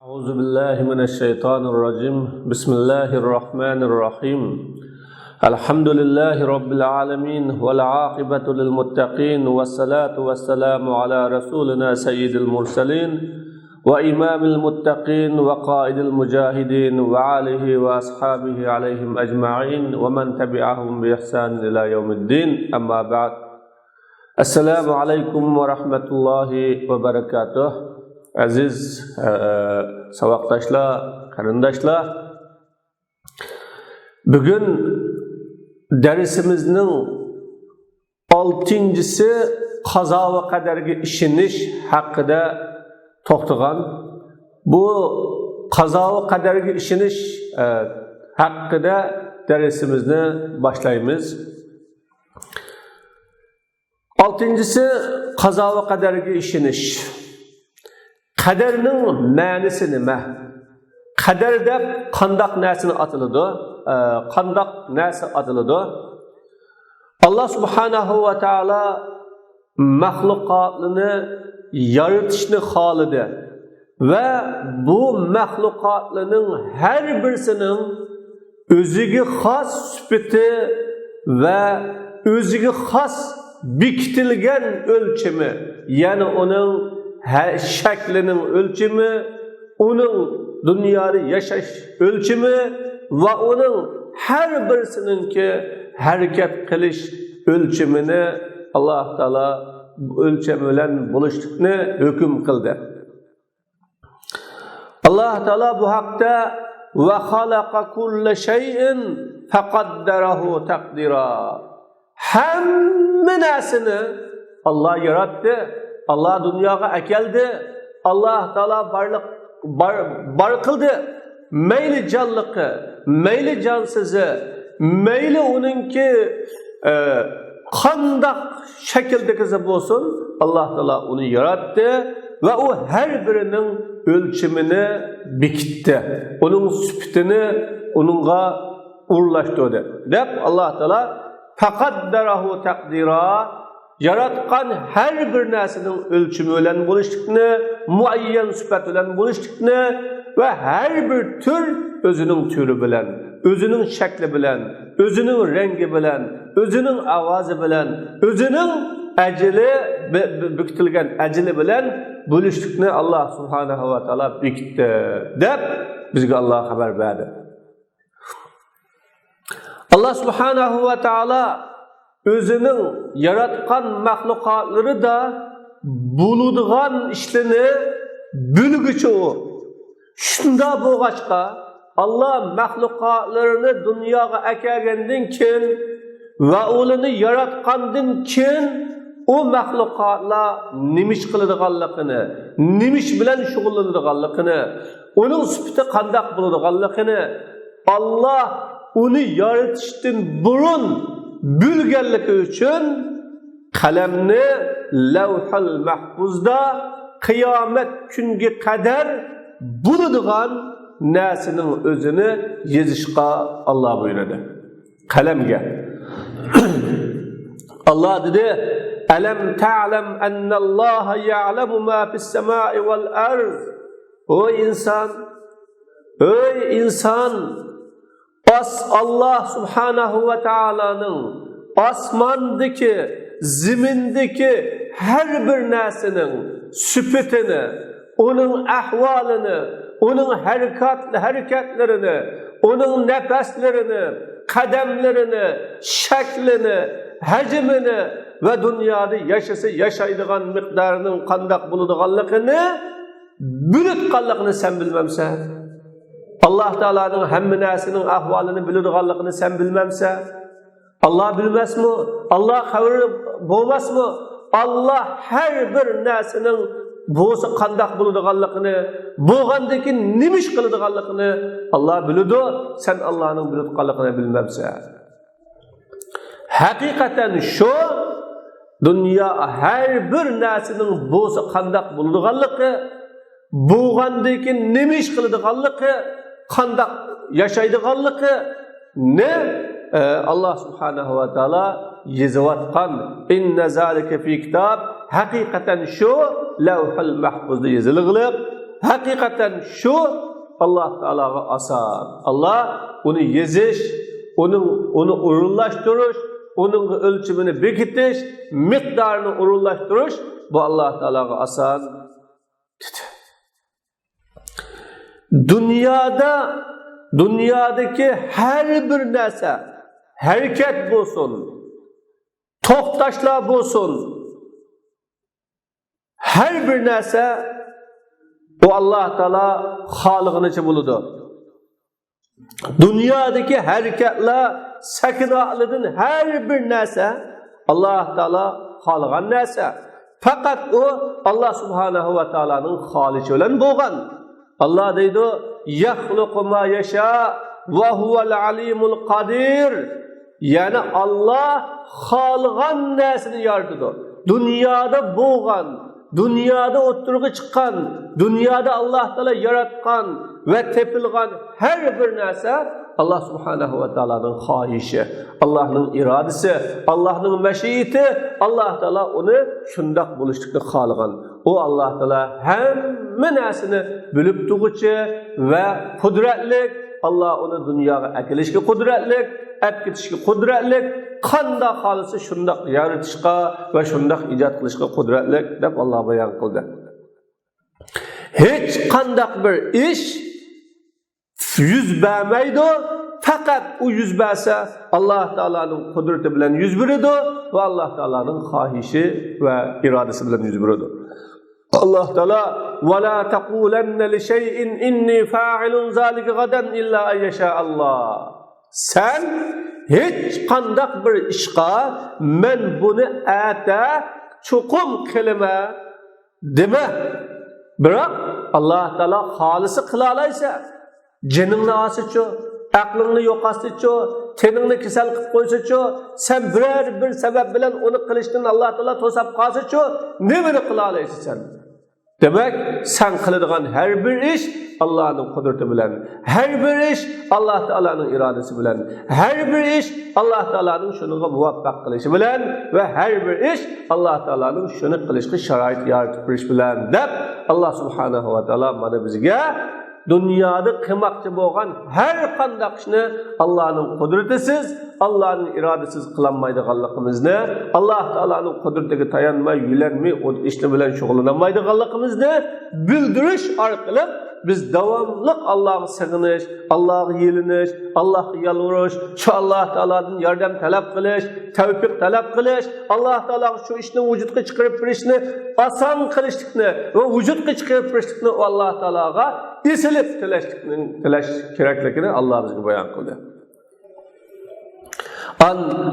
أعوذ بالله من الشيطان الرجيم بسم الله الرحمن الرحيم الحمد لله رب العالمين والعاقبة للمتقين والصلاة والسلام على رسولنا سيد المرسلين وإمام المتقين وقائد المجاهدين وآله وأصحابه عليهم أجمعين ومن تبعهم بإحسان إلى يوم الدين أما بعد السلام عليكم ورحمة الله وبركاته. Aziz saboqdoshlar, qarindoshlar, bugun darsimizning 6-si qazo va qadarga ishonish haqida to'xtagan. Bu qazo va qadarga ishonish haqida darsimizni boshlaymiz. 6-si qazo va qadarga ishonish. Qadarning ma'nosi nima? Qadar deb qandoq narsani atiladi? Qandoq narsa atiladi? Alloh subhanahu va taolo maxluqotlarni yaratishni xohladi va bu maxluqotlarning har birisining o'ziga xos sifati va o'ziga xos bekitilgan o'lchami, ya'ni uning şəklinin ölçümü, onun dünyada yaşaş ölçümü ve onun her birisinin ki hareket kılış ölçümünü Allah Teala ölçümüyle buluştukunu hüküm kıldı. Allah Teala bu hakta ve halaka kulle şeyin fekadderahu takdira. Hem nesini Allah yarattı. Allah dünyaya ekeldi. Allah Teala bar kıldı. Meyli canlıkı, meyli cansızı, meyli onunki kandak şekildeki olsun. Allah Teala onu yarattı ve o her birinin ölçümünü bikitti. Onun süptini onunla uğurlaştırdı. Dep Allah Teala fekadderahu takdira. Yaratgan her bir narsının ölçümü bilen buluştukni, muayyen sıfat bilen buluştukni ve her bir tür özünün türü bilen, özünün şekli bilen, özünün rengi bilen, özünün avazı bilen, özünün eceli, büktülgen eceli bilen buluştukni Allah subhanahu wa ta'ala bikitti. Dep bizge Allah haber verdi. Allah subhanahu wa ta'ala özünün yaratgan mahlukatları da buluduğan işlerini bülgüçü o. Şunda boğaçka Allah mahlukatlarını dünyaya ekergendin kin ve onu yaratgandın kin o mahlukatla nimiş kılıdığanlıkını, nimiş bilen şugullanıdığanlıkını, onun sıfatı kandak buluduğanlıkını Allah onu yaratıştın burun bülgenliki üçün kalemni levhul mahfuzda kıyamet günge kadar buluduğan nesinin özünü yazışqa Allah buyurdu. Kalemge. Allah dedi: "Alam ta'lam anna Allah ya'lamu ma fis semai vel ard." O insan, Allah subhanahu ve ta'ala'nın asmandaki, zimindeki her bir nesinin süpetini, onun ahvalini, onun hareketlerini, onun nefeslerini, kademlerini, şeklini, hacmini ve dünyada yaşaydıgan miktarının kandak buluduğanlıkını, bülütkanlıkını sen bilmemsen, Allah Teala'nın hem nesinin ahvalini bildiğanlıkını sen bilmemse, Allah bilmez mi? Allah haberi bulmaz mı? Allah her bir nesinin boğusu kandak bildiğanlıkını, boğandaki nimiş kılıdığanlıkını Allah bildi, sen Allah'ın bildiğanlıkını bilmemse. Hakikaten şu, dünya her bir nesinin boğusu kandak bildiğanlıkı, boğandaki nimiş kılıdığanlıkı, kandak yaşaydıganlıkı ne? Allah subhanahu wa ta'ala yazıvatkan inne zalike fi kitab hakikaten şu levhul mahfuzda yazılıp hakikaten şu Allah Teala'ga asan. Allah onu yeziş, onu urullaştırış, onun ölçümünü bekitiş, miktarını urullaştırış bu Allah Teala'ga asan. Dünyadaki her bir narsa hareket bulsun, tohtaşlar bulsun, her bir narsa o Allah Teala halıqını için buludu. Dünyadaki hareketler, sakinatlıdın her bir narsa Allah Teala halıqan narsa. Fakat o Allah Subhanahu ve Teala'nın haliçi olan boğan. Allah deydi, "Yahluqu ma yasha ve huvel alimul qadir." Yani Allah halıqan narsani yaratıdı. Dünyada boğan, dünyada oturuğa çıkan, dünyada Allah Teala yaratkan ve tepilgan her bir narsa Allah Subhanahu ve Teala'nın hahişi, Allah'ın iradesi, Allah'ın meşiyeti, Allah Teala onu şundak buluştukta halıqan. O Allah Teala hem narsini bilip tuğuçu ve kudretlik, Allah onu dünyaya ekilişki kudretlik, etkitişki kudretlik, qanda xalısı şundak yaratışqa ve şundak icat qilishqa kudretlik deb Allah bayan qildi. Hiç qandaq bir iş yüz bermeydi, fakat o yüz berse Allah Teala'nın kudreti bilen yüz beridi ve Allah Teala'nın hahişi ve iradesi bilen yüz beridi. Allah Teala وَلَا تَقُولَنَّ لِشَيْءٍ اِنِّي فَاعِلٌ ذَٰلِكَ غَدًا اِلَّا اَيَّشَاءَ اللّٰهِ. Sen hiç qandaq bir işqa men bunu ete çukum kelime deme. Bırak Allah Teala halisi kılalaysa canını asıçı, aklını yok asıçı, tenini kesel kılıp koysuçu, sen bir sebep bilen onu kılıştın Allah Teala tosap kasıçı, ne beni kılalaysa sen? Demek sen kılıdığın her bir iş Allah'ın kudreti bilen, her bir iş Allah Teala'nın iradesi bilen, her bir iş Allah Teala'nın şunuğa muvaffak kılışı bilen ve her bir iş Allah Teala'nın şunu kılışkı şarait yaratıp bir iş bilen dep Allah Subhanahu ve Teala bana bizge dünyada kıymakçı boğan her qandaq işini Allah'ın kudretisiz, Allah'ın iradesiz kılanmaydıqanlığımızı, Allah Teala'nın kudretine tayanmay, yülenmey, o işle bilen şoğlanmaydıqanlığımızı bildiriş arqılı biz davamlıq Allah'ı sığınış, Allah'ı yeliniş, Allah'ı yalvarış, şu Allah Teala'nın yardım talep kılış, tevfik talep kılış, Allah Teala şu işini vücudka çıkarıp bir işini asan kılıştıkını ve vücudka çıkarıp bir işini Allah Teala'ga isilip tilaş kereklikini Allah bize bayan kıldı.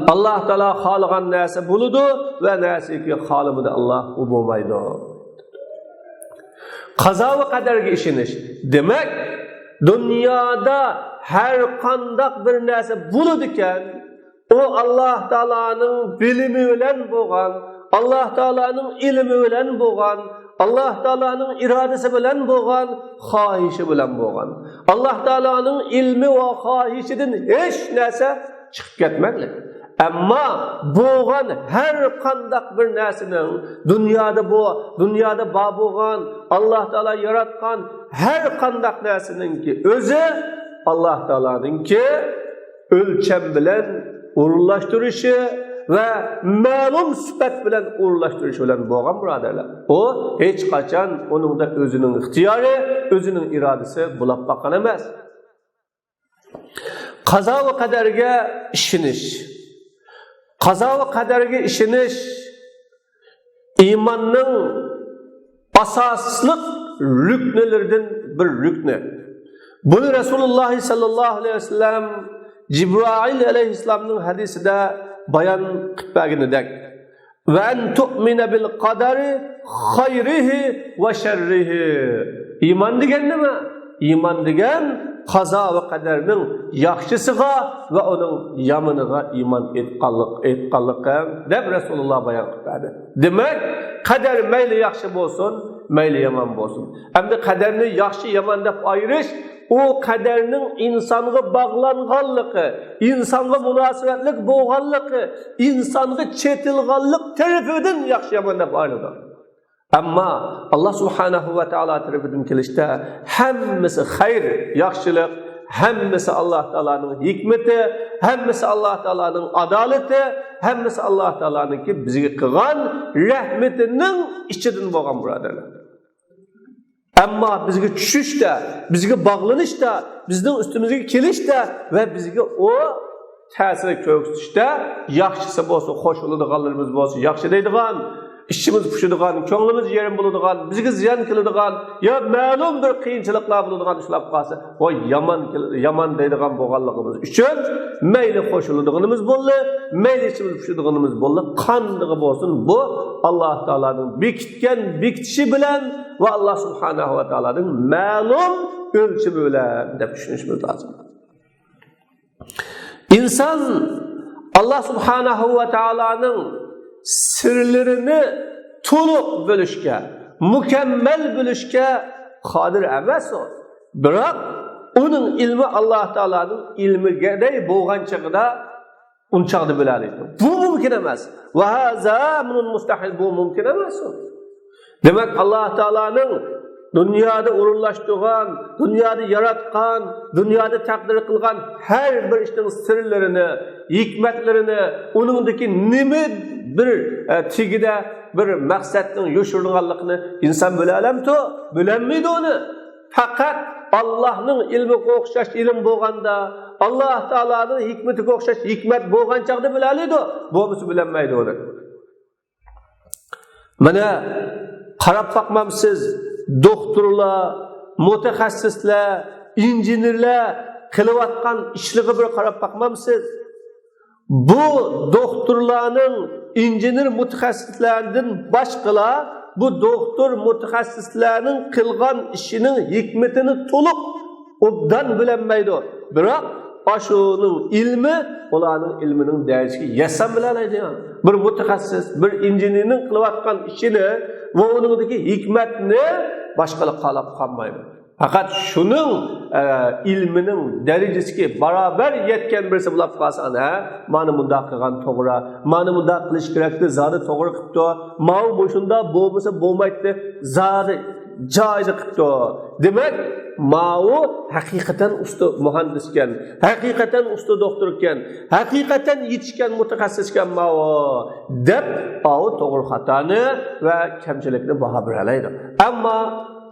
Allah Teala halıqan nasi buludu ve nasi ki halıbı da Allah u bulmaydı. Qaza ve kaderge işiniş. Demek dünyada her qandaq bir narsa buludiken o Allah Teala'nın bilimi bilen boğan, Allah Teala'nın ilmi bilen boğan, Allah Teala'nın iradesi bilen boğan, hahişi bilen boğan. Allah Teala'nın ilmi ve hahişidin hiç narsa çıkıp ketmeklik. Ama boğan her qandaq bir narsinin dünyada boğan, Allah Teala yaratkan her qandaq narsinin ki özü Allah Teala'nın ki ölçem bilen urullaştırışı ve ma'lum sübet bilen urullaştırışı bilen boğan birodarlar. O hiç kaçan onun da özünün ihtiyarı, özünün iradesi bulap bakan emas. Qaza ve kaderge işiniş. Qaza ve kaderge işiniş imanın asaslık rüknelerden bir rükne. Bunu Resulullah sallallahu aleyhi ve sellem Cibrail aleyhisselam'ın hadisi de bayan kıtbağını dek. Ve en tu'mine bil kaderi hayrihi ve şerrihi. İman degen ne mi? İman degen qaza ve kaderinin yaxşısıga ve onun yamınıga iman etqanlık deb Resulullah bayan qiladi. Demek kader meyli yaxşı bolsun, meyli yaman bolsun. Endi kaderni yaxşı yaman deb ayırış o kaderinin insanğa bağlanğanlığı, insanğa münasibetlik bolğanlığı, insanğa çetilğanlık tarafından yaxşı yaman deb ayırılır. Amma Allah subhanahu va taolo tarafidan kelishda hammasi xayr, yaxshilik, hammasi Allah taolaning hikmati, hammasi Allah taolaning adolati, hammasi Allah taolaning bizga qilgan rahmatining ichidan bo'lgan birodarlar. Ammo bizga tushishda, bizga bog'lanishda, bizning ustimizga kelishda va bizga o ta'sir ko'rsatishda yaxshisi bo'lsa, qo'shiladiganlarimiz bo'lsa, yaxshi deydigan, ishimiz pushadigan, ko'nglimiz yerim bo'ladigan, bizga ziyon keladigan, yo ma'lum bir qiyinchiliklar bo'ladigan ishlab qolsa, o yomon deydigan bo'lganligimiz uchun mayli qo'shiladiganimiz bo'ldi, mayli ishimiz pushadiganimiz bo'ldi, qanday bo'lsin bu Alloh taolaning bekitishi bilan va Alloh subhanahu va taolaning ma'lum o'lchami bilan deb tushunishimiz lozim. İnsan Allah subhanahu va taolaning sirlerini to'liq bilishga, mukammal bilishga qodir emas o. Biroq uning ilmi Alloh taolaning ilmigaday bo'lgan chaqda unchaqda biladi. Bu mumkin emas. Va haza min mustahil, bu mumkin emas o. Demak Alloh taolaning dünyada urunlaştırgan, dünyada yaratgan, dünyada takdir kılgan her bir işin sırlarını, hikmetlerini, onundaki nimi bir tigide bir maksatın yoşurduğunluğunu insan bilemdi, bilemmiydi onu. Fakat Allah'ın ilmi kokşaş ilim boğanda, Allah Teala'nın hikmeti kokşaş hikmet boğan çağda bilemiydi, boğmusu bilemmeydi onu. Bana qarab bakmamsız, doktorlar, mutaxassislar, injenerlar qilayotgan ishlarga bir qarab bakmamsiz. Bu doktorlarning, injener mutaxassislaridan boshqalar bu doktor mutaxassislarning qilgan ishining hikmatini to'liq obdan bilinmaydi. Biroq ashuning ilmi ularning ilmining darajasiga yasam bilalaydi. Bir mutaxassis, bir injenerning qilayotgan ishini va uningdagi hikmatni boshqalar qalab qolmaydi. Faqat shuning ilmining darajasiga barobar yetgan birisi bo'lib qolsa, mana bunda qilgan to'g'ri, mana bunda qilish kerakdi, zodi to'g'ri qilibdi, mau bo'shunda bo'lmasa bo'lmaydi, zodi joyida qilibdi. Demak, mau haqiqatan usta muhandis ekan, haqiqatan usta doktor ekan, haqiqatan yetishgan mutaxassis ekan mau deb au to'g'ri xatoni va kamchilikni baho beralaydi. Ammo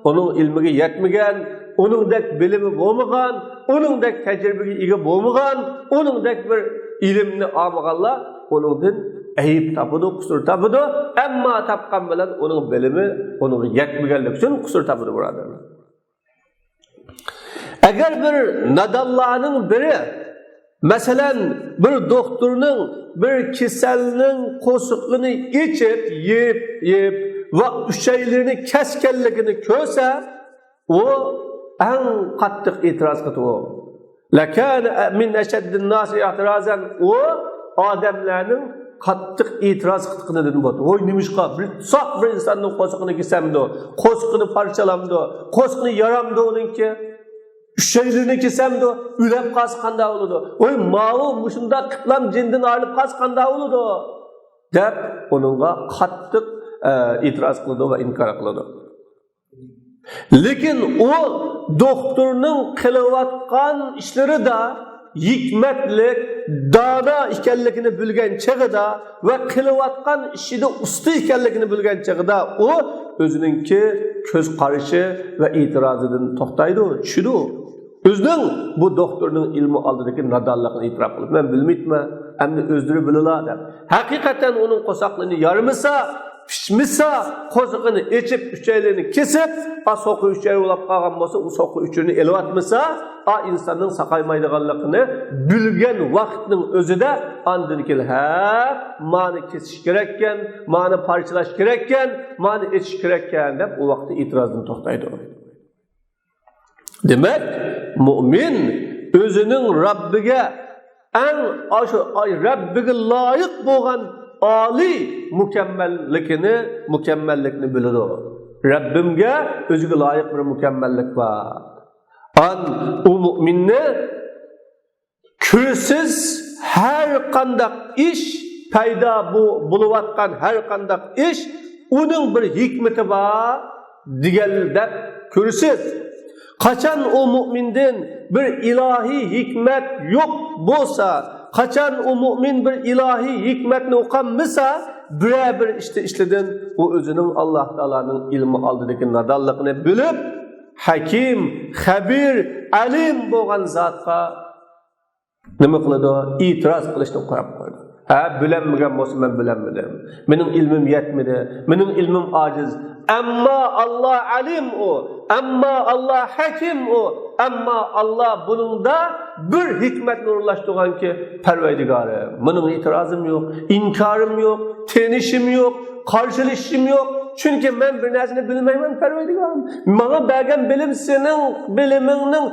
onun ilmiga yetmagan, oningdek bilimi bo'lmagan, oningdek tajribaga ega bo'lmagan, oningdek bir ilmni olmaganlar oningdan ayib topadi, qusur topadi. Ammo topgan bilan uning bilimi unga yetmaganligi uchun qusur topadi birodarlar. Agar bir nadallarning biri, masalan, bir doktorning bir kasalning qo'shiqini ichib, yeb ve üşeylerini keskelligini görse, o en qattiq itiraz qildi o. Lakana min ashaddin nas i'tirazan, o odamlarning qattiq itiraz qilganini dedi bo'ldi. Oy nimishqa bir soq bir insonning qo'shiqini kesamdi, qo'shiqini parchalamdi, qo'shiqni yaramdi uningki, üşeylerini kesamdi, ülep qolsa qanday bo'ladi? Oy ma'u mushunda qitlam jindan olib qolsa qanday bo'ladi? deb uningga qattiq itiraz qildi va inkor qildi. Lekin o doktorning qilayotgan ishlari da hikmatlik, dono ekanligini bilgan chog'ida va qilayotgan ishida usta ekanligini bilgan chog'ida o o'zininki ko'z qarashi va e'tirozidan to'xtaydi, tushidi. O'zining bu doktorning ilmi oldidagi nodonligini e'tirof qilib, men bilmayman, endi o'zlari bilalar deb. Haqiqatan uning qo'saqlarini yarmasa, pishmisa, qo'ziqini ichib, uchaylarini kesib, soqi uchay bo'lib qolgan bo'lsa, u soqi uchini elvatmasa, insonning saqaymaydiganligini bilgan vaqtning o'zida andin kel, mani kesish kerak ekan, mani parchalash kerak ekan, mani ichish kerak ekan deb u vaqtda e'tirozdan to'xtaydi. Demak, mu'min o'zining Robbiga eng Robbiga loyiq bo'lgan Ali mukammallikni biladi. Rabbimga o'ziga loyiq bir mukammallik bor. U mu'minni ko'rsiz har qanday ish paydo bo'layotgan har qanday ish onun bir hikmeti var digelden görürsüz. Kaçan o mümindin bir ilahi hikmet yok bolsa, kaçan o mümin bir ilahi hikmetini okanmasa, bir işte işledin o özünün Allah Teala'nın ilmi aldıdaki nadallıkını bilip, hakim, habir, alim boğan zatqa nima qiladi? İtiraz qilishni qo'yib qo'ydi. Ha, bilenmegen bolsa men bilenmedim. Mening ilmim yetmedi. Mening ilmim aciz. Amma Allah alim o. Amma Allah hakim o. Amma Allah bununda bir hikmetni uğurlaştırgan ki Perverdigarım. Mening itirazım yok, inkarım yok, tenişim yok, karşılaşım yok. Çünkü men bir narsani bilmayman Perverdigarım. Bana bergen bilim senin biliminin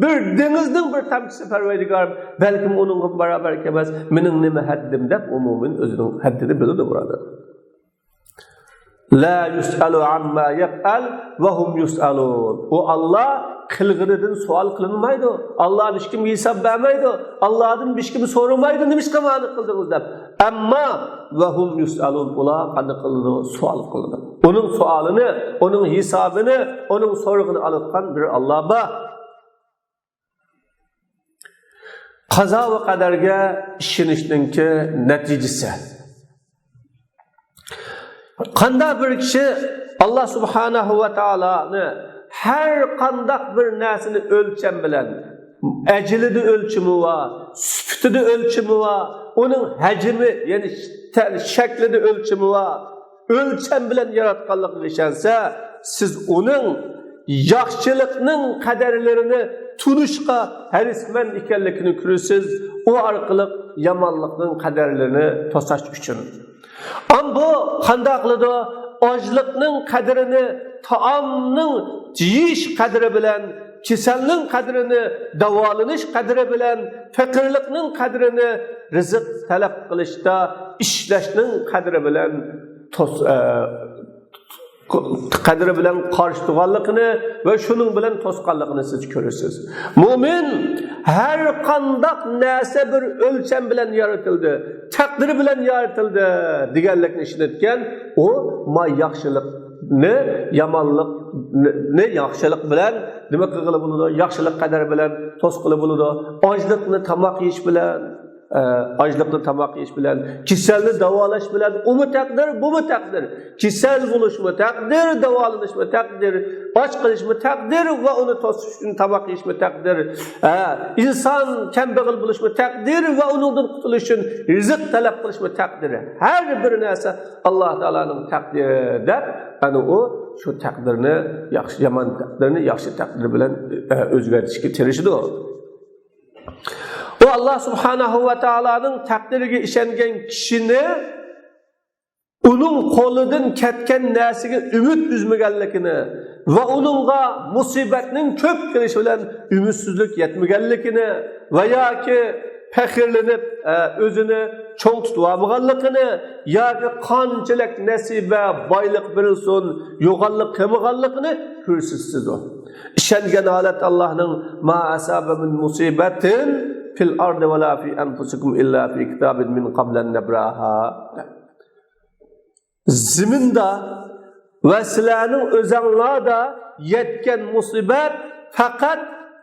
bir denizning bir tamchisi Perverdigarım. Belki onunla beraber kelmez. Mening nima haddim deb umumin o'zining haddini biladi burada. La yus'alu amma yaf'al ve hum yus'alun. O Allah kılgıdıdan sual kılınmaydı. Allah'ın hiç kim hesap vermeydi. Allah'ın hiç kimi sorulmaydı. Nimiş kamanı kıldınız deb. Amma ve hum yus'alun. Ola kanı kıldı, sual kıldı. Onun sualını, onun hesabını, onun sorgunu alıpkan bir Allah var. Kaza ve kaderge işinişninki neticesi. Kanda bir kişi Allah Subhanahu ve Taala'nı her kandak bir narsani ölçem bilen, eclidi ölçümü var, süptidi ölçümü var, onun hacmi yani şeklidi ölçümü var, ölçem bilen yaratkanlık işense, siz onun yaxşılıkның kaderlerini tunuşqa herismen ikenlikini kürüsüz, o arkalık yamanlıkның kaderlerini tosaş üçün. Ama bu kandaklıda açlıkның kadrini, taamның yiyiş kadri bilen, keselliğin kadrini, davalanış kadri bilen, fakirlikның kadrini, rızık talep kılışta, işleşnin kadri bilen kadri bilen karşıtıganlıkını ve şunun bilen toskanlıkını siz görürsünüz. Mümin her kandak nese bir ölçem bilen yaratıldı, takdiri bilen yaratıldı digerlikini işinetken o ma yaxşılık ne yamanlık ne yaxşılık bilen demek kıgılı buludu, yaxşılık kadar bilen toskılı buludu, açlıkını tamak yiyiş bilen açlıklı tamak yiyiş bilen, kiselli davalaş bilen, o mu takdir, bu mu takdir? Kisel buluş mu takdir, davalanış mı takdir, aç kılış mı takdir ve onu tosuşun tamak yiyiş mi takdir? İnsan kembegil buluş mu takdir ve onundan kutuluşun rızık talep kılış mı takdir? Her bir neyse Allah Teala'nın takdiri der, yani o şu takdirini, yaman takdirini, yaxşı takdiri bilen özgürtüşki terişidir o. O Allah Subhanahu ve Taala'nın takdiriga işengen kişini onun koludan ketken nasiga ümit üzmegenlikini ve onunla musibetinin köp kelishi bilan ümitsizlik yetmegenlikini veya ki pekirlenip özünü çoğ tutmaganligini yoki qanchalik nasibe boylik berilsin yo'g'onlik qilmaganligini ko'rsizsiz o. İşengen holat Allah'ning ma asaba min musibatin fil ardi ve la fi enfusikum illa fi kitabin min qablen nebraha. Ziminda ve sizlarning o'zinglarda yetken musibet fakat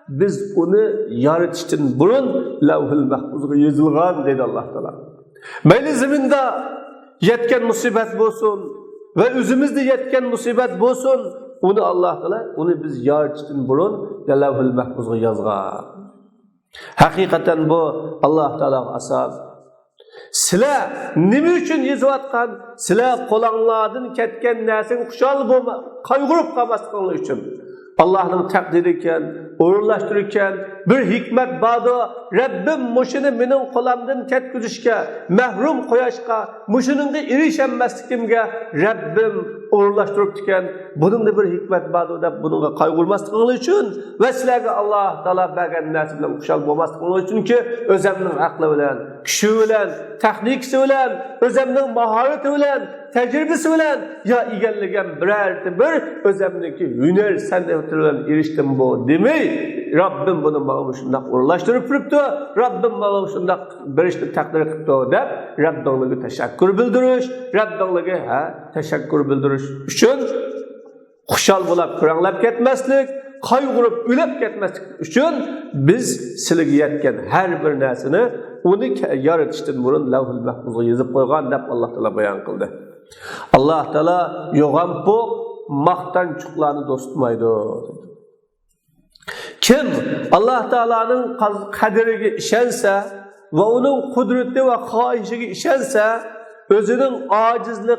biz onu yaratishdan burun lavhul mahfuzga yozilgan dedi Allah Teala. Mayli ziminda yetken musibet bo'lsin ve özümüzde yetken musibet bo'lsin, onu Allah Teala onu biz yaratishdan burun lavhul mahfuzga yozgan. Hakikaten bu Allah Teala asab. Sizlar nima uchun yozayotgan? Sizlar qo'linglardan ketgan narsani xushal bo'lma, qayg'urib qolmasliging uchun. Allah'ın takdiri iken, uğurlaştırırken bir hikmet bağdı. Rabbim muşunu menin qo'lamdan ketkizishga, mahrum qo'yashga, muşununga erişemmasligimga Rabbim uğurlaştırıp iken, bunun da bir hikmet bağdı deb bununga qayg'urmasliging uchun va sizlarga Allah Taala bergan narsa bilan xushal bo'lmasliging uchun ki o'zimning aqli bilan, kuchi bilan, texnikasi bilan, o'zimning mahorati bilan, tecrübesi bilen ya egenligen bir özemdeki hüner sanatı bilen eriştim bu demey Rabbim bunu bana şundak uğurlaştırıp duruptu, Rabbim bana şundak berişlik takdir kıptı dep, Rabbim'e teşekkür bildiriş, Rabbim'e teşekkür bildiriş üçün xuşal bulap kıranlap ketmeslik, kaygırıp ülep ketmeslik üçün biz siligi yetken her bir nesini onu yaratıştın burun lavhul mahfuzga yazıp koygan dep Allah Teala bayan kıldı. Allah Teala yoğan bu maqtançıqlarını dostmaydı. Kim Allah Teala'nın kaderiga işense ve onun kudreti ve kayışıga işense özünün acizliği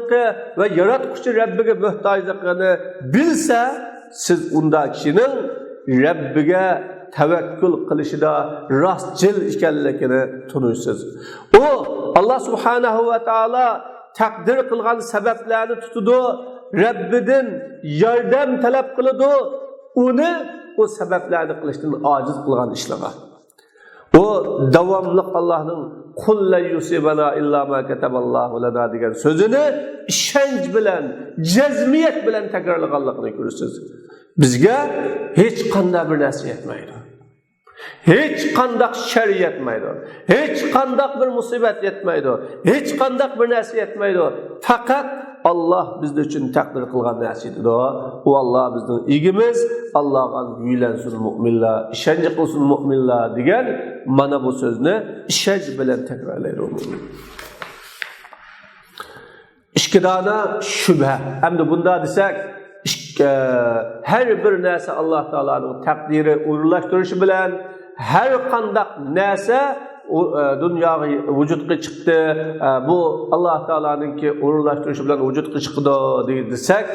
ve yaratkucu Rabbiga muhtajlıqını bilse siz unda kişinin Rabbiga tevekkül kılışıda rastcil ekanligini tunuysiz. O Allah Subhanahu ve Teala takdir kılgan sebeplerini tutudu, Rabbidan yardım talep kılıdı, onu o sebeplerini kılıştan aciz kılgan işleme. O devamlılık Allah'ın "Kul la yusibana illa ma kataballahu lana" degan sözünü işenç bilen, cezmiyet bilen tekrarlaganligini görürsüz. Bizge hiç qanday bir narsa yetmaydi. Hiç qanday şer yetmaydi. Hiç qanday bir musibet yetmaydi. Hiç qanday bir narsa yetmaydi. Fakat Allah bizde için takdir kılgan narsadır. O Allah bizden igimiz, Allah'a güylensin müminler, işence kılsın müminler degan mana bu sözünü işenç bilen tekrarlaydı o mümin. İki tane şübhe. Hem de bunda desek her bir narsa Allah Teala'nın takdiri uğurlaştırışı bilen her kandak narsa dünyaya vücutga çıktı. Bu Allah Teala'nınki uğurlaştırışı bilen vücutga çıktı desek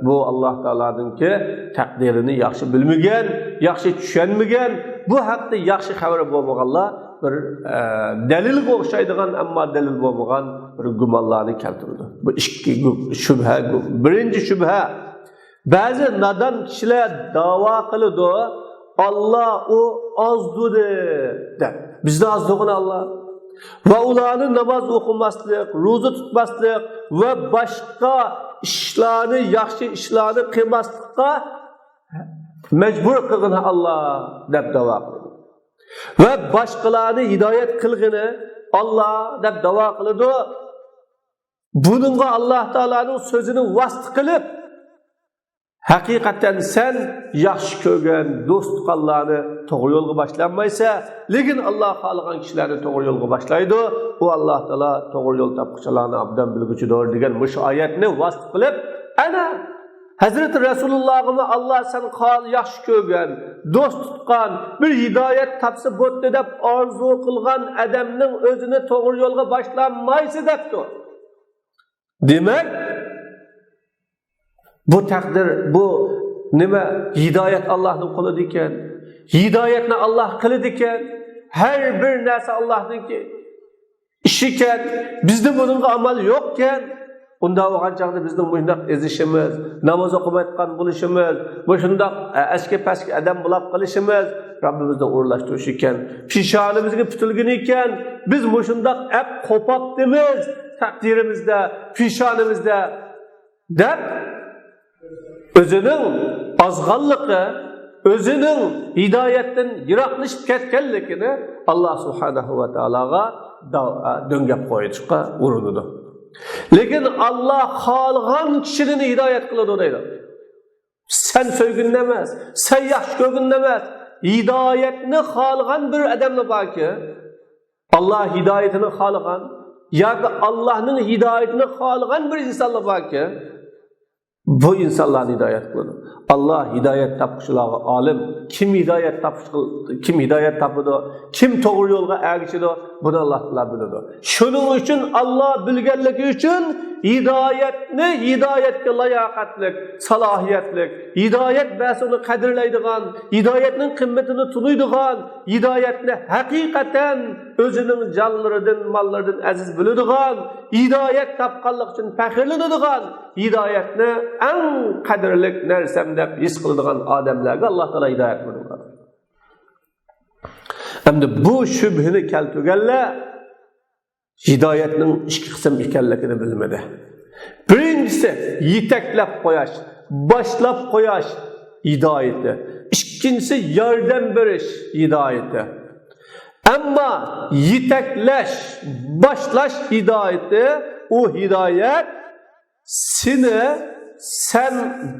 bu Allah Teala'nınki takdirini yaxşı bilmegen, yaxşı tushunmagan, bu haqda yaxşı xabar bo'lmaganlar bir delil o'xshaydigan ammo delil bo'lmagan bir gumonlarni keltirdi. Bu ikki shubha. Birinchi shubha, ba'zi nadan kishilar da'vo qiladi, Allah o azdır deb. Bizde azlığını Allah. Ve ularni namaz okumaslik, roza tutmaslik ve başka işlarni, yaxshi işlarni qilmaslikqa mecbur qilgani Allah deb da'vo qiladi. Ve başkalarını hidayet qilgani Allah deb da'vo qiladi. Bununla Allah Teala'nın sözünü vasıt qilib hakikaten sen yaxshi ko'rgan do'st tuqqanlarni to'g'ri yo'lga boshlanmaysa, lekin Alloh xohlagan kishilarni to'g'ri yo'lga boshlaydi. U Alloh taolo to'g'ri yo'l topquchilarni obdan bilguchidir degan bu oyatni vasf qilib, ana Hazreti Resulullah'ımı Allah sen yaxshi ko'rgan, do'st tutgan, bir hidoyat topsa bo'pti deb orzu qilgan odamning o'zini to'g'ri yo'lga boshlanmaysa debdi. Demak, bu takdir, bu nima? Hidayet Allah'ın qo'lida ekan. Hidayetni Allah qiladi ekan. Her bir narsa Allah'nınki ishi ekan. Bizda bunga amal yo'q ekan. Unda bo'lgan chaqda bizning bundaq ezishimiz, namoz o'qimayotgan bo'lishimiz, bu shundoq aski-paski odam bo'lib qolishimiz Rabbimizdan o'rlashtirish ekan. Pishonimizga putilgan ekan, biz bu shundoq ap qo'papdimiz taqdirimizda, pishonimizda deb özünün azğanlığı, özünün hidayetten yıraklaşıp ketkenlikini Allah Subhanahu ve Teala'ga döngep koyuşqa urunudu. Lekin Allah xalğan kişinin hidayet kılıdı deydi. Sen söygün demez, sen yaxşı görgün demez. Hidayetini xalğan bir adamla baki, Allah hidayetini xalğan, ya Allah'ın hidayetini xalğan bir insanla baki, bu insanlarni hidayet qiladi. Allah hidayet topquchilarga alim. Kim hidayet topadi, kim to'g'ri yo'lga ergishadi, buni Alloh taolo biladi. Shuning uchun Allah bilganligi uchun hidayetga layoqatlik, salohiyatlik, hidayet basini qadrlaydigan, hidayetning qimmatini tunuydigan, hidayetni haqiqatan o'zining jonlaridan, mollaridan aziz biladigan, hidayet topganlik uchun faxrlanadigan, hidayetni eng qadrlik narsam deb his qiladigan odamlarga Alloh taolo hidayet beradi. Endi bu shubhini keltirganlar hidayetning ikki qism ekanligini bilmadi. Birinchisi yetaklab qo'yash, boshlab qo'yash hidayeti. ikkinchisi yordam berish hidoyati. Ammo yetaklash, boshlash hidoyati, u hidoyat seni sen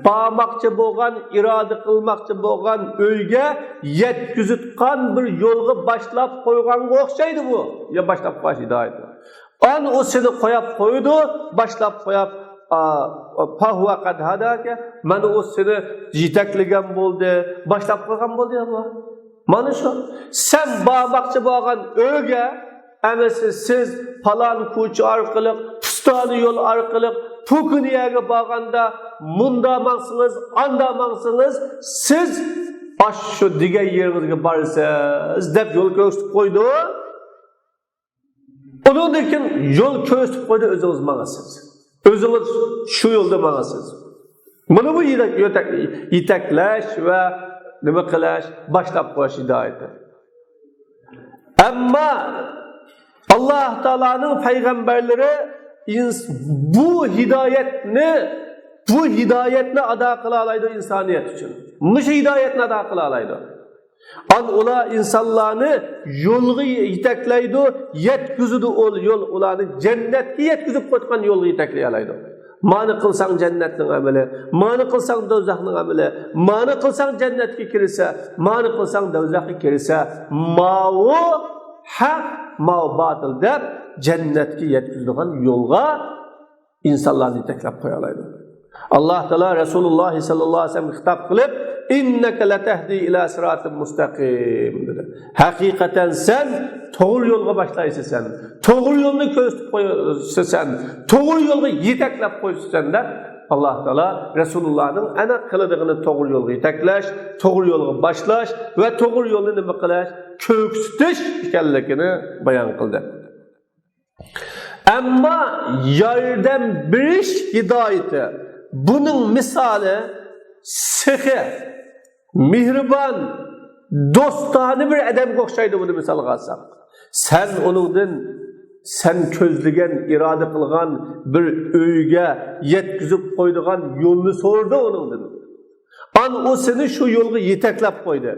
bağmakçı bo'lgan, iroda qilmoqchi bo'lgan o'yga yetkizitgan bir yo'lga boshlab qo'yganga o'xshaydi bu. Ya boshlab qo'yish hidoyati. An o seni qo'yib qo'ydi, boshlab qo'yib Fahuva qad hadaka, mana o seni yetaklagan bo'ldi, boshlab qo'ygan bo'ldi Allah. Mana shu. Sen bağmakçı bo'lgan o'yga, amasi siz falan ko'cha orqali, pustoni yo'l orqali Pukuniyaga borganda munda mansınız, anda mansınız, siz aşşu diğer yeringizga borsiz deb yo'l ko'rsatib qo'ydi. Undan keyin yo'l ko'rsatib qo'ydi, o'zingiz mangasiz. O'zingiz shu yo'lda mangasiz. Mana bu yetaklash va nima qilish, boshlab qo'yish hidoyati. Ammo Alloh taolaning payg'ambarlari bu hidayetni ado qila oladi insoniyat uchun. Mush hidayetni ado qila oladi. Ular insonlarni yo'lga yetaklaydi, yetkazadi, yo'l ularni jannatga yetkazib qo'ygan yo'lga yetaklay oladi. Mani qilsang jannatning amali, mani qilsang do'zaxning amali, mani qilsang jannatga kirsa, mani qilsang do'zaxga kirsa, ma'u haq, ma'u batil deb jannatga yetkazadigan yo'lga insonlarni yetaklab qo'ya oladi. Alloh taolo Rasululloh sallallohu alayhi vasallam xitob qilib, innaka latahdi ila siratin mustaqim dedi. Haqiqatan sen to'g'ri yo'lga boshlaysan, to'g'ri yo'lni ko'rsatib qo'ysan, to'g'ri yo'lga yetaklab qo'ysan deb Alloh taolo Rasulullohning ana qiladigini to'g'ri yo'lga yetaklash, to'g'ri yo'lga boshlash va to'g'ri yo'lni nima qilish, ko'rsatish ekanligini bayon qildi. Ammo yordam berish hidoyati, buning misoli sehi, mehribon, do'stona bir odamga o'xshaydi buni misol qilsam. Sen uningdan sen ko'zlagan, iroda qilgan bir o'yga yetkazib qo'ydigan yo'lni so'rdi uningdan. O seni shu yo'lga yetaklab qo'ydi.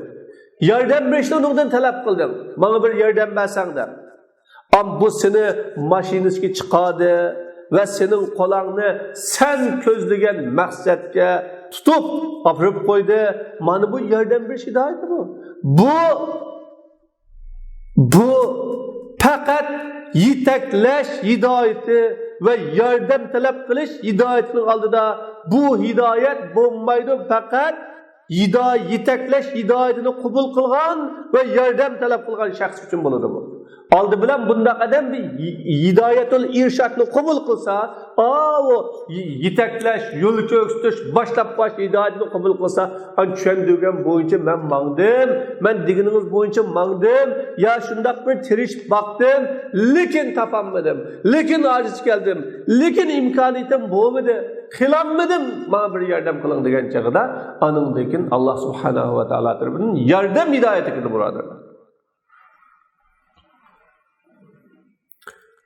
Yordam berishni uningdan talab qilding. Menga bir yordam bersang deb. Bu seni mashinasiga chiqadi va sening qo'lingni sen ko'zlagan maqsadga tutib olib qo'ydi. Mana bu yordam berish hidoyati bu. Bu faqat yetaklash hidoyati va yordam talab qilish hidoyatining oldida bu hidoyat bo'lmaydi, faqat yetaklash hidoyatini qabul qilgan va yordam talab qilgan shaxs uchun bo'ladi bu. Oldi bilan bundaq odam bir hidoyatul irshadni qabul qilsa, o yetaklash, yo'l ko'rsatish, boshlab qo'yish hidoyatni qabul qilsa, tushundirgan bo'yicha men mangdim, men deganingiz bo'yicha mangdim, ya shundaq bir tirish baqdim, lekin topolmadim, lekin ojiz keldim, lekin imkoniyatim bo'lmadi, qilolmadim, men bir yordam qiling degan chog'ida, aningdan keyin Alloh subhanahu va taolo tomonidan yordam hidoyati keldi birodarlar.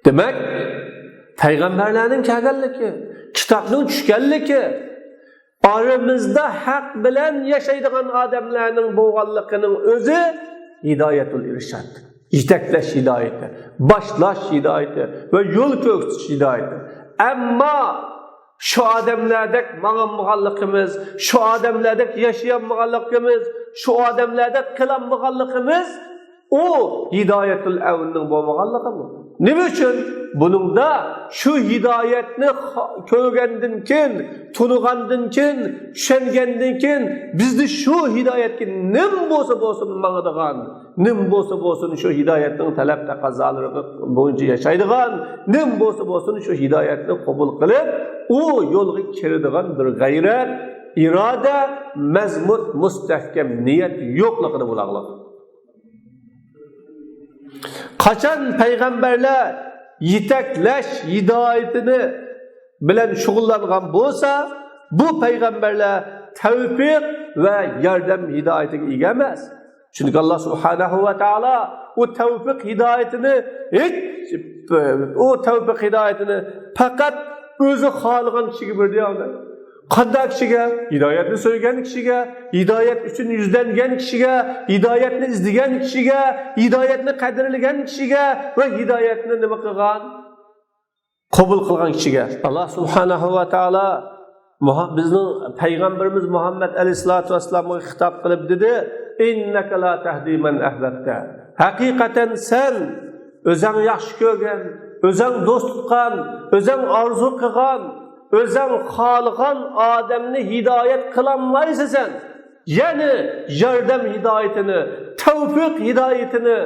Demek, peygamberlerin kelganligi, kitobning tushganligi, aramızda haq bilan yashaydigan odamlarning bo'lganligining o'zi hidoyatul irshad, yetaklash hidoyati, boshlash hidoyati va yo'l ko'rsatish hidoyati. Ammo şu odamlardek mang'anmaganligimiz, şu odamlardek yashayanmaganligimiz, şu odamlardek qilinmaganligimiz o hidoyatul avnning bo'lmaganligi bu. Nima uchun? Buningda shu hidoyatni ko'rgandan keyin, tunigandan keyin, tushungandan keyin bizni shu hidoyatga nim bo'lsa bo'lsin mang'adigan, nim bo'lsa bo'lsin shu hidoyatning talab taqozzolari bo'yicha yashaydigan, nim bo'lsa bo'lsin shu hidoyatni qabul qilib, u yo'lga kiradigan bir g'ayrat, iroda, mazmut, mustahkam niyat yo'qligini bo'lag'liq. Qachon payg'ambarlar yetaklash hidoyatini bilan shug'ullangan bo'lsa, bu payg'ambarlar tavfiq va yordam hidoyatiga ega emas. Chunki Alloh subhanahu va taolo o tavfiq hidoyatini faqat o'zi xohlagan kishiga berdi. Qanday kishiga? Hidoyatni so'ygan kishiga, hidoyat uchun yuzlangan kishiga, hidoyatni izlagan kishiga, hidoyatni qadrlagan kishiga va hidoyatni nima qilgan? Qabul qilgan kishiga. Alloh subhanahu va taolo bizning payg'ambarimiz Muhammad alayhisolatu vasallamga xitob qilib dedi: "Innaka la tahdi man ahbabta." Haqiqatan sen o'zing yaxshi ko'rgan, o'zing do'st tutgan, o'zing orzu qilgan, o'zing xohlagan odamni hidoyat qilolmaysan sen. Ya'ni yordam hidoyatini, tavfiq hidoyatini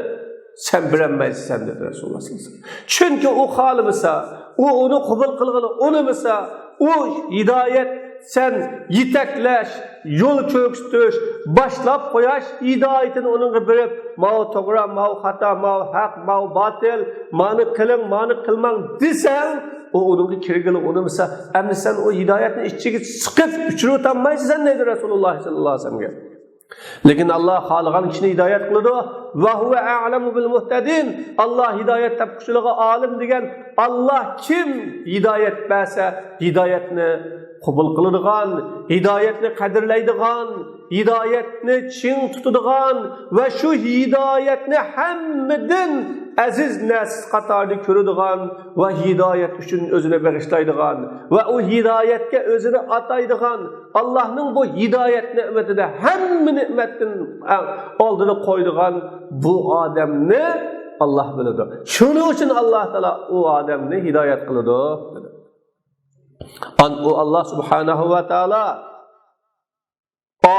sen berolmaysan dedi Rasululloh sallallohu alayhi vasallam. Chunki u xohlamasa, u uni qabul qilgani unimasa, u hidoyat sen yetaklash, yo'l ko'rsatish, boshlab qo'yash hidoyatini uningga berib, "Mau to'g'ri, mau xato, mau haq, mau botil, mani qiling, mani qilmang" desang, u uningga kirgani unimasa, endi sen o hidoyatni ichiga siqib uchirolmaysan dedi Rasululloh sallallohu alayhi vasallamga. Lekin Alloh xohlagan kishini hidoyat qiladi. Va huwa a'lamu bil muhtadin. Alloh hidoyat topquchiligi olim degan. Alloh kim hidoyat bersa, hidoyatni qabul qiladigan, hidoyatni qadrlaydigan, hidoyatni ching tutadigan va shu hidoyatni hammadan aziz nas qatorida ko'radigan va hidoyat uchun o'zini bag'ishlaydigan va u hidoyatga o'zini ataydigan, Allohning bu hidoyat ne'matida hamma ne'matdan oldini qo'ydigan bu odamni Alloh biladi. Shuning uchun Alloh taolo u odamni hidoyat qiladi. O Allah subhanahu va taolo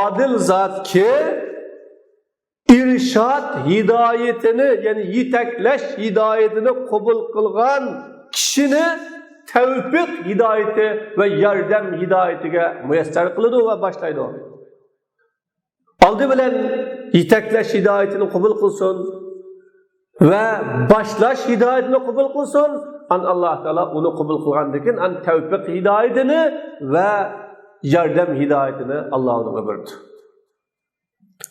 adil zotki irshad hidoyatini, ya'ni yetaklash hidoyatini qabul qilgan kishini tavfiq hidoyati va yordam hidoyatiga muyassar qiladi va boshlaydi. Oldi bilan yetaklash hidoyatini qabul qilsin va boshlash hidoyatini qabul qilsin. Allah Teala onu qabul qilgandan keyin tavfiq hidoyatini va yordam hidoyatini Alloh unga berdi.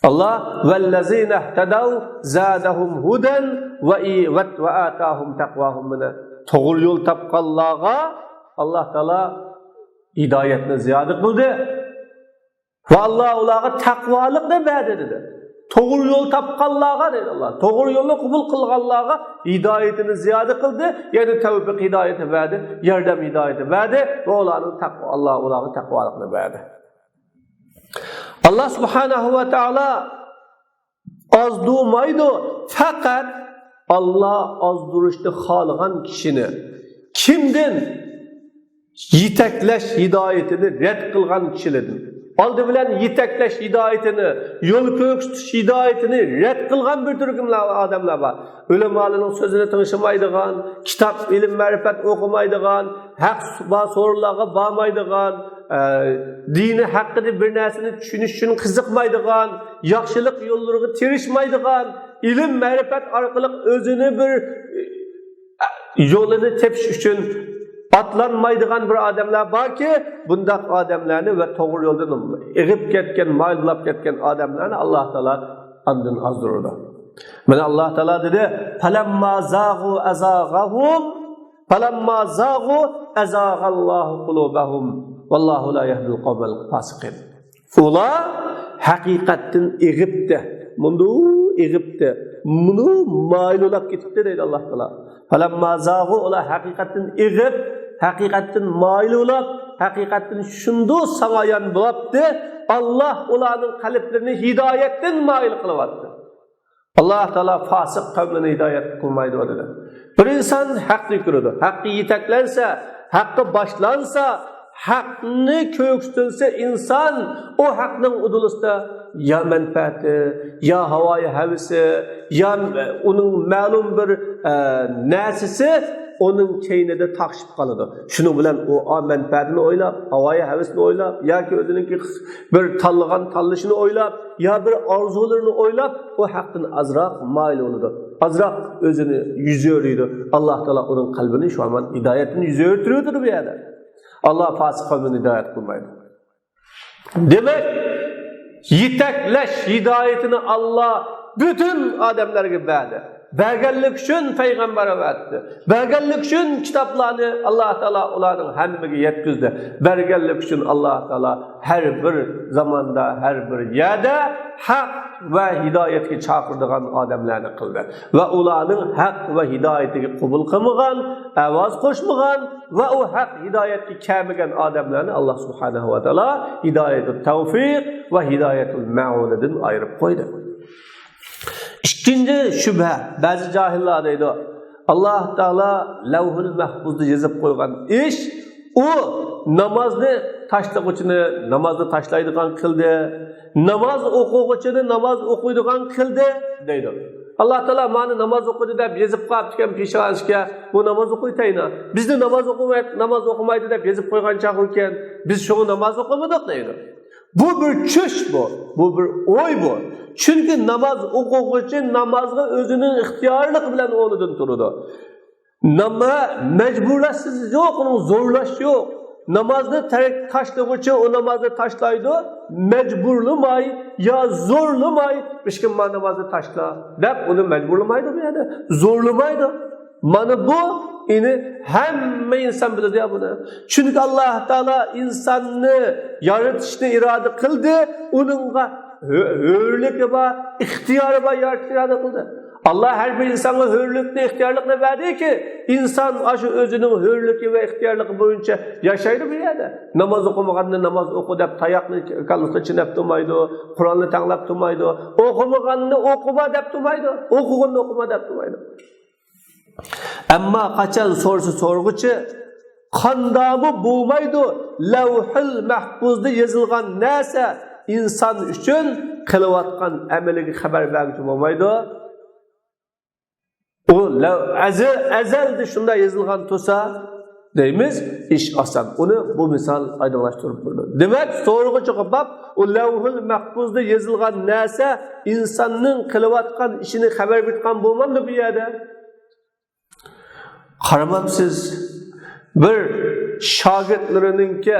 Allah vallazina ihtadaw zadahum hudan va atahum taqwahum. To'g'ri yo'l topganlarga Alloh Teala hidoyatni ziyoda qildi va Alloh ularga taqvolikni berdi dedi. To'g'ri yo'l topganlarga dedi Allah. To'g'ri yo'lni qabul qilganlarga hidoyatini ziyoda qildi, ya'ni tavfiq hidoyati berdi, yordam hidoyati berdi va ularning taqvo, Alloh ularga taqvolikni berdi. Allah subhanahu va taolo ozdurmaydi, faqat Allah ozdurishni xohlagan kishini kimdan yetaklash hidoyatini rad qilgan kishilardan oldi bilan yetaklash hidoyatini, yo'l ko'rsatish hidoyatini rad qilgan bir turkumlar odamlar bor. Ulamolarning so'zini tinglamaydigan, kitob, ilm, ma'rifat o'qimaydigan, haq so'rovlarga bormaydigan, dini haqida bir narsani tushunish uchun qiziqmaydigan, yaxshilik yo'llariga tirishmaydigan, ilm, ma'rifat orqali o'zini bir yo'lini tepish uchun atlanmaydigan bir adamlar borki, bundak adamlarni ve to'g'ri yo'ldan egib ketgan, maylab ketgan adamlarni Alloh taolo andan azdurdi. Mana Alloh taolo dedi: "Falamma zaghu azaghahum, falamma zaghu azaghallohu qulubahum, vallohu la yahdil qawmal fasiqin." Ular haqiqatdan egibdi, mundu egibdi, bunu maylulab ketibdi deydi Alloh taolo. Falamma zaghu, ular haqiqatdan egib, haqiqatdan maylulab, haqiqatdan shundu samayan bo'libdi. Allah ularning qalblarini hidoyatdan mayl qilyapti. Alloh taolo fosiq qavmini hidoyat qilmaydi dedi. Bir inson haqni ko'radi, haqqi yetaklansa, haqqi boshlansa, haqni ko'ksilsa inson o haqning udulusida ya menfaati, ya havoyi havisi, ya onun ma'lum bir narsasi onun keynida taqshib qoladi. Shuning bilan o menfaatini o'ylab, havoyi havisini o'ylab, yoki o'zininki bir tanlagan tanlashini o'ylab, ya bir orzularini o'ylab, o haqdan azroq mayl bo'ladi. Azroq o'zini yuzo'riydi. Alloh taolo uning qalbini shu zaman hidoyatini yuzo'rtiradi bu yerda. Allah fasık kavmini hidayet kılmaydı. Demek yetaklash hidayetini Allah bütün adamlarga berdi. berganlik üçün peygamber etti. Berganlik üçün kitaplarını Allah Teala onların hemmiga yetkizdi. Berganlik üçün Allah Teala her bir zamanda, her bir yerde hak ve hidayetki çağırdıgan adamlarını kıldı. Ve onların hak ve hidayetki kubul kılmagan, avaz koşmagan ve o hak hidayetki kemigen adamlarını Allah Subhanahu ve Teala hidayet-i tevfik ve hidayet-i ma'unedin ayırıp koydu. İkinci şüphe, bazı cahiller deydi. Allah Teala levh-ül mahfuzda yazıp koygan iş, o namazını taşlagıçını namazını taşlaydıgan kıldı. Namaz okuğuçunu namaz okuyduğun kıldı deydi. Allah Teala mani namaz okudu deb yazıp qo'yibdigan peshonasiga bu namaz o'qiytayna. Bizni namaz o'qimaydi deb yazıp qo'ygan chaq ekan, biz shuni namaz o'qimadik deydi. Bu bir çüş bu. Bu bir oy bu. Çünkü namaz o'quvchi namazga o'zining ixtiyorlik bilan o'rnidan turadi. Mecburlashsiz yo'q, uni zo'rlash yo'q. Namazını taşlayıcı o namazı taşlaydı, mecburlamay ya zorlamay, bir kim bana namazı taşla, dep onu mecburlamaydı bir yerde, zorlamaydı. Mana bu, ini hemme insan bildi ya bunu. Çünkü Allah Teala insanı yaratışını irade kıldı, onunla hürlük var, ihtiyarı var, irade kıldı. Allah her bir insana hürlükle, ihtiyarlıkla verdi ki insan aşı özünün hürlükü ve ihtiyarlığı boyunca yaşaydı bir yerde. Namaz okumaganını namaz oku dep tayaklı kallıklı çinep durmaydı, Kur'an'ı tanlap durmaydı, okumaganını okuma dep durmaydı, okuğunu okuma dep durmaydı. Ama kaçan sorusu sorguçu, kandamı bulmaydı, levh-ül mahfuzda yazılgan neyse insan üçün kılıvatkan emeliki haber vergici olmaydı. O ezeldi şunda yazılgan tusa deyimiz iş asan. Onu bu misal aydınlaştırıp buyurdu. Demek soruğu çıkıp o levh-ül mahfuzda yazılgan neyse insanın kılıvatkan işini haber bitkan bulmandı bir yerde. Karamapsiz bir şagirdlerininki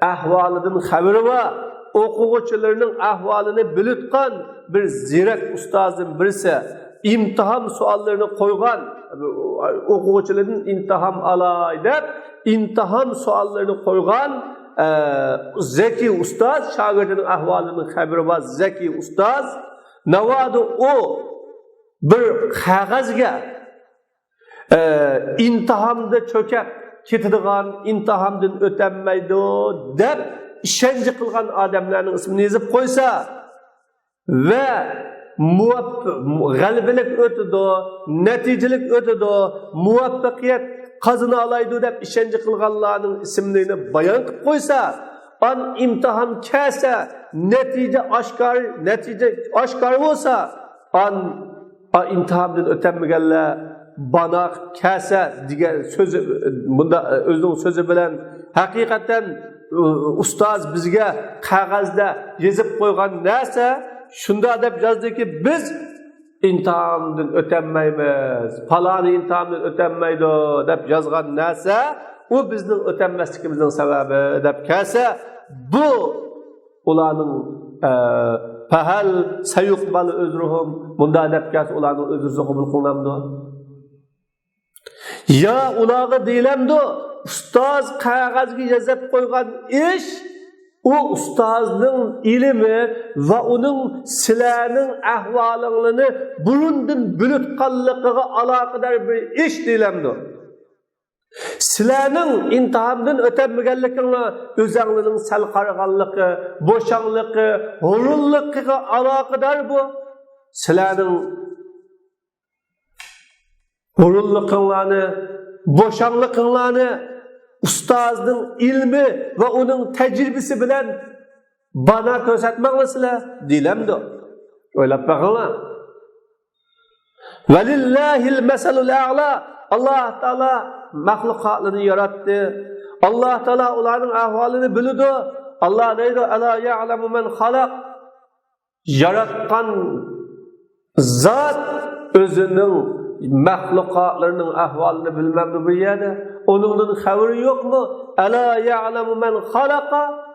ahvalının haberi var. Okuğuçularının ahvalını bilitkan bir zirek ustazın birisi imtihan suallarını koygan okuğuçuların imtihan alay dep imtihan suallarını koygan zeki ustaz şagirdinin ahvalının haberi var zeki ustaz navadı o bir kağızga imtihanda çökep ketadigan imtihandan ötenmeydi dep işkence kılgan adamların ismini yazıp koysa ve galibilik ötüdü, neticelik ötüdü, muvaffakiyet kazını alaydı dep işkence kılganlarının isimlerini bayan kılıp koysa, an imtihan kese netice aşkar olsa, an imtihandan ötenmegenler bana kese diye sözü bunda özünün sözü bilen hakikaten ustaz bizge kağızda yazıp koygan neyse şunda dep yazdı ki biz imtihandan ötenmeymiz falan imtihandan ötenmeydi dep yazgan neyse o bizning ötenmeslikimizin sebebi dep kese bu ulanın fahal sayuqbalu özruhum bunda dep kese ulanın özrüsü kabul kılınamdı. Ya ulağı değilemdi, ustaz kağızga yazıp koygan iş, o ustazның ilimi ve onun sizlerning ahvalını burundan bulutqanligiga alaqadar bir iş değilemdi. Sizlerning imtihandan ötenmegenligiga özüңizning sal qaraganligi, boşanligi, hurulligiga alaqadar bu. Sizlerning hurulliqlarını, boşanlıqlarını ustazın ilmi ve onun tecrübesi bilen bana körsatmaklısılar dilemdi. Öyle bakınlar. Velillahil meselul a'la. Allah Teala mahlukatlarını yarattı. Allah Teala onların ahvalını bildi. Allah neydi? Ela ya'lemu men halak. Yaratkan zat özünün mahlukatlarının ahvalını bilmem bir yerde. Onun haberi yok mu? Ela ya'lemu men halaka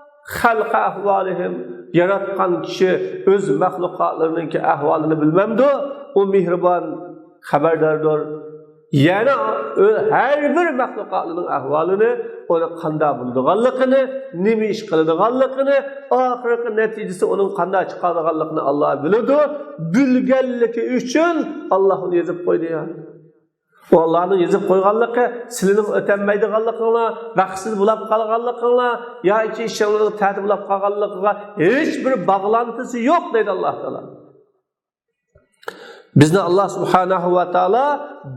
halqa ahvalihim. Yaratkan kişi öz mahlukatlarının ki ahvalını bilmemdi. O mihriban xabardordir. Yani her bir mahlukatının ahvalini, onu qanday bo'lganligini, nima ish qiladiganligini, oxirgi natijasi uning qanday chiqadiganligini Alloh biladi. Bilganligi uchun Alloh uni yozib qo'ydi ya. O Allah'ın yazıp koyganlığı, sizin ötenmeydiganlıqına, baxtsiz bulab qalğanlıqına, ya ki işinizin təti bulab qalğanlıqına hiçbir bağlantısı yok deydi Allah Teala. Bizni Allah Subhanahu ve Teala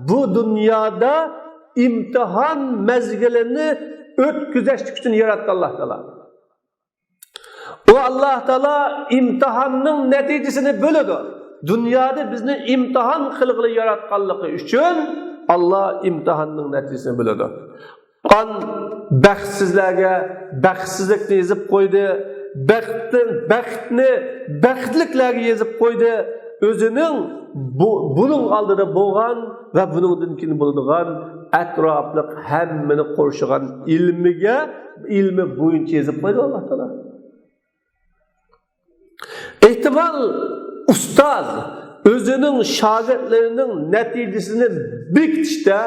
bu dünyada imtihan mezgilini ötküzeşlik için yarattı Allah Teala. O Allah Teala imtihanın neticesini bölüdü. Dünyada bizni imtihan qilg'ili yaratganligi uchun Allah imtihanning natijasini biladi. Qan baxtsizlarga baxtsizlikni yozib qo'ydi, baxtni baxtliklarga yozib qo'ydi. O'zining buning oldida bo'lgan va buningdan keyin bo'ladigan atrofliq hammani qo'rshigan ilmi bo'yicha yozib qo'ydi Alloh taolo. Ehtimal ustoz özünün şagirdlerinin neticesini bekitişte,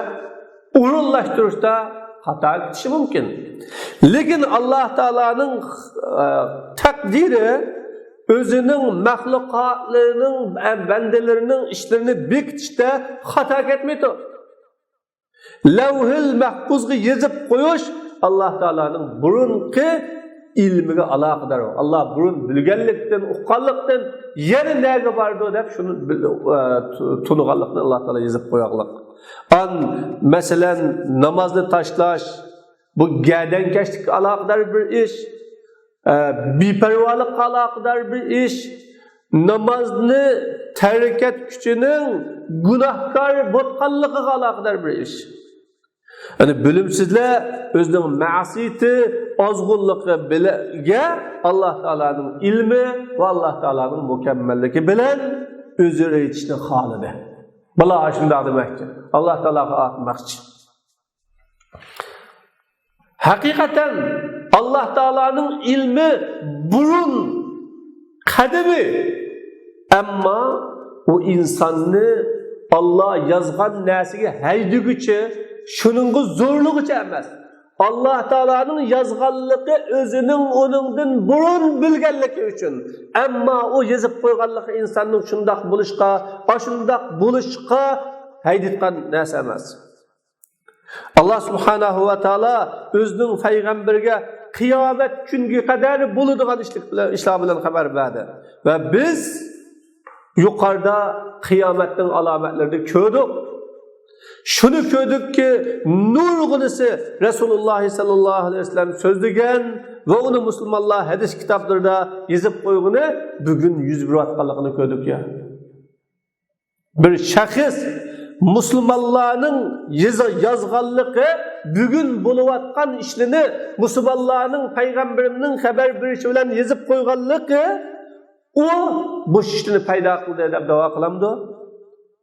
urunlaştırışta hata etişi mümkün. Lakin Allah Teala'nın takdiri özünün mahlukatlarının, bendelerinin işlerini bekitişte hata etmeydi. Levh-i mahfuzga yazıp koyuş Allah Teala'nın burunki ilmiga aloqador. Allah burun bilganlikdan, uqqanlikdan yana nega bordi deb shuni tunuganlikni Alloh taolo yozib qo'yganlik. Masalan, namozni tashlash bu gadankashlik aloqador bir ish, beparvolik aloqador bir ish, namozni tark etuvchining gunohkor bo'lganligiga aloqador bir ish. Yani bilimsizler özünün ma'siyati, ozg'unligi Allah Teala'nın ilmi ve Allah Teala'nın mükemmelligi bilen özür aytishni xohladi. Bular shunday demakchi. Allah Teala'ga aytmoqchi. Hakikaten Allah Teala'nın ilmi burun kadimi, ama o insanı Allah yazgan narsaga haydiguchi şunun zorluğu emas. Allah Teala'nın yazganlığı özünün onundan burun bilganligi uchun. Amma o yazıp qo'yganligi insonning shundoq bo'lishqa hayditgan narsa emas. Allah Subhanahu ve Teala özünün payg'ambariga qiyomat kunga qadar bo'ladigan ishlar bilan xabar berdi. Va biz yuqorida qiyomatning alomatlarini ko'rdik. Şunu gördük ki nurg'unisi Resulullah sallallahu aleyhi ve sellem sözlügen ve onu Müslümanlar hadis kitaplarında yazıp koyduğunu bugün yüz berayotganligini gördük ya. Bir şahıs Müslümanların yazganlığı bugün bo'layotgan işlerini Müslümanların peygamberinin haber berişi bilan yazıp koyganlığı o bu işini payda qildi deb da'vo qilamdi.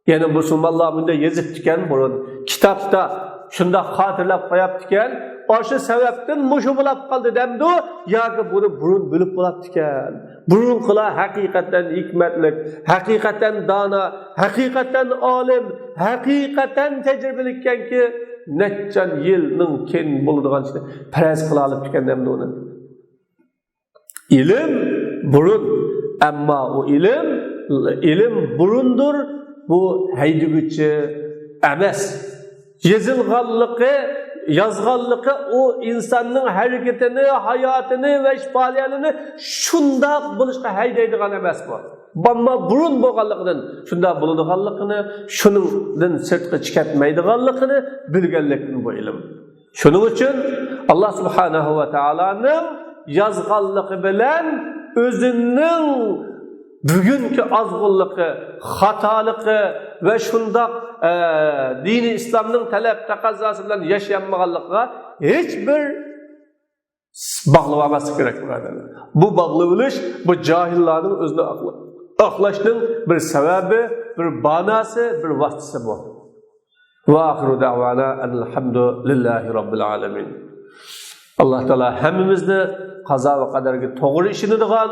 Yani Müslümanlar bunda yazıp diken burun kitapta şunda hatırlap koyap diken aşı sebepten muşu bulap kaldı demdi o ya ki bunu burun bölüp bulap diken burun kıla hakikaten hikmetlik, hakikaten dana, hakikaten alim, hakikaten tecrübelikken ki netcan yılının ken bulduğun işte perez kıla alıp diken demdi onu. İlim burun, ama o ilim burundur. Bu haydiguchi emas. Yazganlığı o insanın hareketini, hayatını ve işbaliyalini şundaq bo'lishga haydaydigan emas bu. Amma burun bo'lganligidan shundaq bo'ladiganligini, shuningdan sirtqa chiqatmaydiganligini bilganlikdan bu ilm. Shuning uchun Allah Subhanahu ve Teala'nın yazganlığı bilan o'zining bugünkü azgınlığı, hatalığı ve şundaq dini İslam'ın talep taqazzası bilan yaşayanmağanlığa hiçbir bağlamaması gerek. Bu bağlılış, bu cahilların özünü aklaştığın bir sebebi, bir banası, bir vasıtası bu. Ve ahiru da'vana elhamdülillahi rabbil alemin. Allah Teala hemimizni qazo ve kaderga to'g'ri ishonadigan,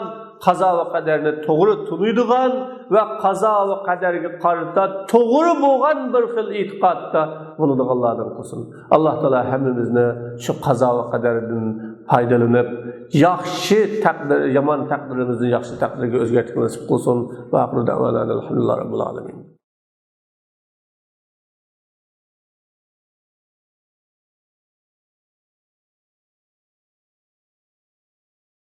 qazo va qadarni to'g'ri tunuydigan va qazo va qadarga qarata to'g'ri bo'lgan bir xil e'tiqodda bo'ladiganlardan qilsin. Alloh taolo hammamizni shu qazo va qadardan foydalanib, yaxshi taqdir, yomon taqdirimizni yaxshi taqdirga o'zgartirib nasib qilsin. Va aqru da'vana alhamdulillahi robbil alamin.